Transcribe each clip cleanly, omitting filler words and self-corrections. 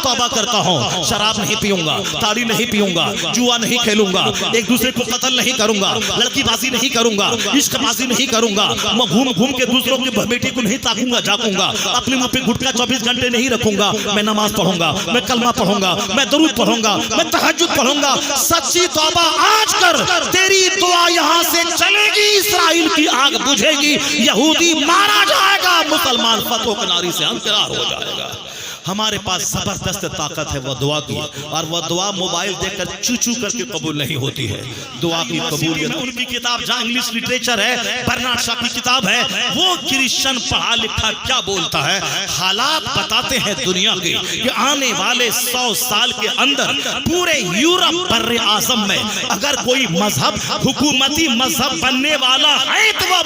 तौबा करता हूँ, शराब नहीं पीऊंगा, ताड़ी नहीं पीऊंगा, जुआ नहीं खेलूंगा, एक दूसरे को कत्ल नहीं करूंगा, लड़की बाजी नहीं करूंगा, इश्क बाजी नहीं करूंगा, मैं घूम घूम के दूसरों की बेटी को नहीं ताकूंगा झाकूंगा, अपने मुंह पे गुटखा 24 घंटे नहीं रखूंगा, मैं नमाज पढ़ूंगा, मैं कलमा पढ़ूंगा, मैं दरूद पढ़ूंगा, मैं तहज्जुद पढ़ूंगा। सच्ची तौबा आज कर, तेरी दुआ यहां से चलेगी, इसराइल की आग बुझेगी, यहूदी मारा जाएगा, मुसलमान फतह किनारी से हमकिरार हो जाएगा। हमारे पास जबरदस्त ताकत है वो दुआ की, और वो दुआ मोबाइल देखकर चू करके कबूल नहीं होती है। दुआ की कबूलियत उनकी किताब जहाँ इंग्लिश लिटरेचर है, बर्नार्ड शॉ की किताब है, वो क्रिश्चियन पढ़ा लिखा क्या बोलता है, हालात बताते हैं दुनिया के कि आने वाले 100 साल के अंदर पूरे यूरोप बर्रे आज़म में अगर कोई मजहब हुकूमती मजहब बनने वाला है तो वह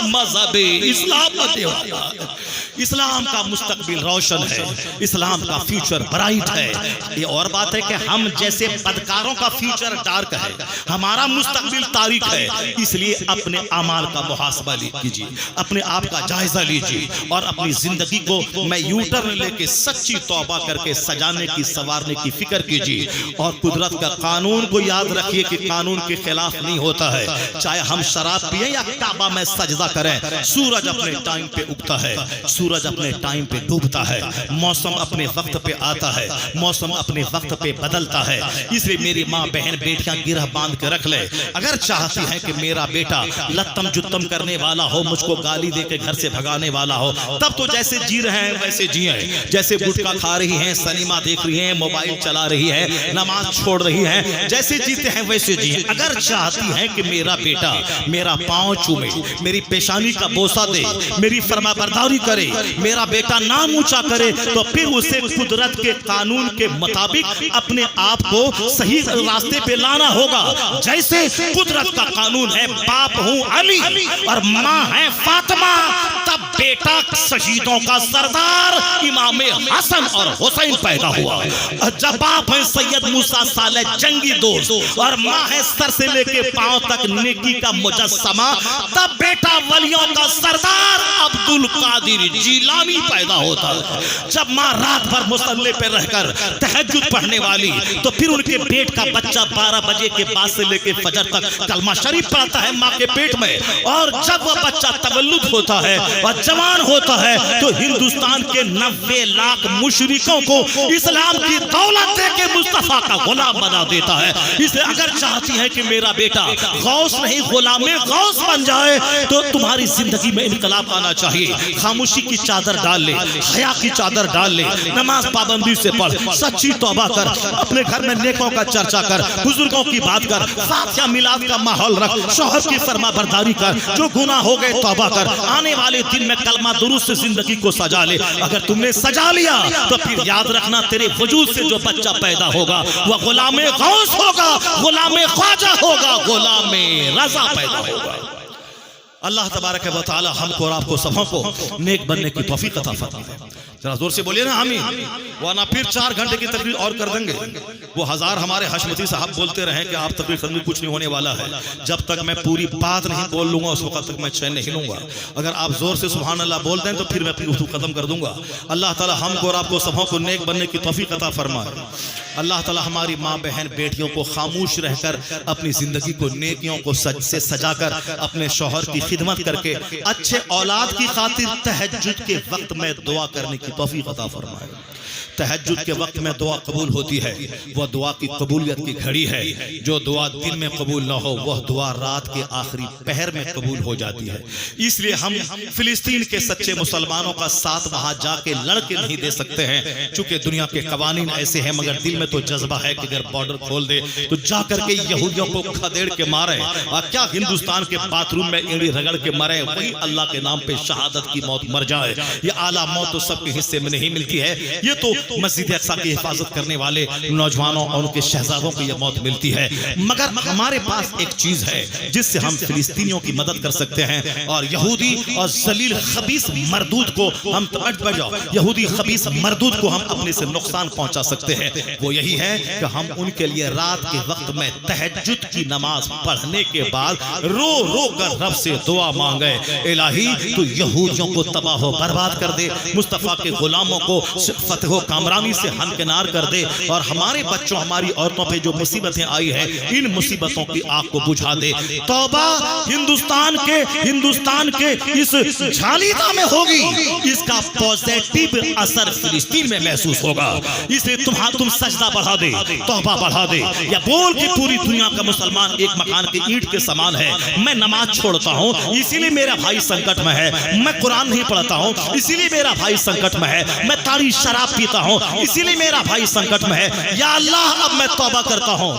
मजहब इस्लाम बनने वाला है। इस्लाम का मुस्तकबिल रोशन है, इस्लाम का फ्यूचर ब्राइट है। ये और बात है कि हम जैसे बदकारों का फ्यूचर डार्क है, हमारा मुस्तकबिल तारीक है। इसलिए अपने अमाल का मुहासबा कीजिए, अपने आप का जायजा लीजिए, और अपनी जिंदगी को मैं यूटर्न लेके सच्ची तौबा करके सजाने की संवारने की फिक्र कीजिए। और कुदरत का कानून को याद रखिए कि कानून के खिलाफ नहीं होता है। चाहे हम शराब पिए या काबा में सजदा करें, सूरज अपने टाइम पे उगता है, सूरज अपने टाइम पे डूबता है, मौसम अपने वक्त पे आता है, मौसम अपने वक्त पे बदलता है। इसलिए मेरी माँ बहन बेटियां गिरह बांध के रख ले। अगर चाहती हैं कि मेरा बेटा लत्तम जुत्तम करने वाला हो, मुझको गाली दे के घर से भगाने वाला हो, तब तो जैसे जी रहे हैं वैसे जिए। जैसे गुटखा खा रही हैं, सिनेमा देख रही हैं, मोबाइल चला रही है, नमाज छोड़ रही है, जैसे जीते हैं वैसे जिए। अगर चाहती हैं कि मेरा बेटा मेरा पाँव चूमे, मेरी पेशानी का बोसा दे, मेरी फरमाबरदारी करे, मेरा बेटा नाम ऊंचा करे, तो फिर उसे कुदरत के कानून के मुताबिक अपने आप को सही रास्ते पे लाना होगा। जैसे कुदरत का कानून है, बाप हूं अली और मां है फातिमा, तब बेटा शहीदों का सरदार इमाम हसन और हुसैन पैदा हुआ। जब बाप है सैयद मूसा सालेह जंगी दोस्त, और मां है सर से लेके पांव तक नेकी का मुजस्समा, तब बेटा वलियों का सरदार अब्दुल कादिर जीलानी पैदा होता है। जब माँ रात भर मुसल्ले पे रहकर तहज्जुद पढ़ने वाली, तो फिर उनके पेट का बच्चा 12 बजे के बाद से लेके फजर तक कलमा शरीफ पढ़ता है माँ के पेट में। और जब वह बच्चा तवल्लुद होता है और जवान होता है, तो हिंदुस्तान के 90 लाख मुशरिकों को इस्लाम की दौलत दे के मुस्तफा का गुलाम बना देता है। इसलिए अगर चाहती है कि मेरा बेटा गौस नहीं गुलामे गौस बन जाए, तो तुम्हारी जिंदगी में इनकलाब आना चाहिए। खामोशी की चादर डाल ले, हया की चादर डाल ले, नमाज पाबंदी से पढ़, सच्ची तौबा कर, अपने घर में नेकों का चर्चा कर, बुजुर्गों की बात कर, फातिहा मिलाद का माहौल रख, शौहर की फरमाबरदारी कर, जो गुनाह हो गए तौबा कर। आने वाले दिन में कलमा दुरूद से जिंदगी को सजा ले। अगर तुमने सजा लिया तो फिर याद रखना, तेरे वजूद से जो बच्चा पैदा होगा वह गुलामे गौस होगा, गुलामे ख्वाजा होगा, गुलामे रजा पैदा होगा। अल्लाह तबारक व तआला हमको और आपको सबों को नेक बनने की तौफीक अता फरमाए। जरा जोर से बोलिए ना आमीन, वरना फिर 4 घंटे की तकरीर और कर देंगे। वो हजार हमारे हशमती साहब बोलते रहे कि आप तकरीर करने कुछ नहीं होने वाला है। जब तक मैं पूरी बात नहीं बोल लूंगा उस वक्त तक मैं चैन नहीं लूंगा। अगर आप जोर से सुभान अल्लाह बोल दें तो फिर मैं अपनी गुफ्तगू खत्म कर दूंगा। अल्लाह ताला हमको और आपको सबों को नेक बनने की तौफीक अता फरमाए। अल्लाह ताला हमारी माँ बहन बेटियों को खामोश रहकर अपनी जिंदगी को नेकियों को से सजाकर अपने शौहर की खिदमत करके अच्छे औलाद की खातिर तहज्जुद के वक्त में दुआ करने की तौफीक अता फरमाए। तहज्जुद के वक्त में दुआ कबूल होती है, वह दुआ की कबूलियत की घड़ी है। जो दुआ दिन में कबूल ना हो वह दुआ रात के आखिरी पहर में कबूल हो जाती है। इसलिए हम फिलिस्तीन के सच्चे मुसलमानों का साथ वहां जाके लड़के नहीं दे सकते हैं, चूंकि दुनिया के कवानीन ऐसे हैं। मगर दिल में तो जज्बा है कि अगर बॉर्डर खोल दे तो जाकर के यहूदियों को खदेड़ के मारे, और क्या हिंदुस्तान के बाथरूम में एड़ी रगड़ के मरे, वही अल्लाह के नाम पे शहादत की मौत मर जाए। ये आला मौत तो सबके हिस्से में नहीं मिलती है, ये तो मस्जिद अक्सा की हिफाजत करने वाले नौजवानों और उनके शहजादों को यह मौत मिलती है। मगर हमारे पास एक चीज है जिससे हम फिलिस्तीनियों की मदद कर सकते हैं, और यहूदी और जलील खबीस मरदूद को हम यहूदी खबीस मरदूद को हम अपने से नुकसान पहुंचा सकते हैं। वो यही है कि हम उनके लिए रात के वक्त में तहज्जुद की नमाज पढ़ने के बाद रो रो कर रब से दुआ मांगे, इलाही तू यहूदियों को तबाह बर्बाद कर दे, मुस्तफा के गुलामों को फतह حکمرانی سے ہمکنار کر دے اور ہمارے بچوں ہماری عورتوں پہ جو مصیبتیں آئی ہیں ان مصیبتوں کی آگ کو بجھا دے. توبہ ہندوستان کے اس جھالیدہ میں ہوگی, اس کا پوزیٹیو اثر فلسطین میں محسوس ہوگا. اس لیے تم سجدہ بڑھا دے, توبہ بڑھا دے, یا بول کہ پوری دنیا کا مسلمان ایک مکان کی اینٹ کے سامان ہے, میں نماز چھوڑتا ہوں اسی لیے میرا بھائی سنکٹ میں ہے, میں قرآن نہیں پڑھتا ہوں اسی لیے میرا بھائی سنکٹ میں ہے, میں تاڑی شراب پیتا ہوں اسی لیے میرا بھائی سنکٹ میں ہے, یا اللہ اب میں توبہ کرتا ہوں.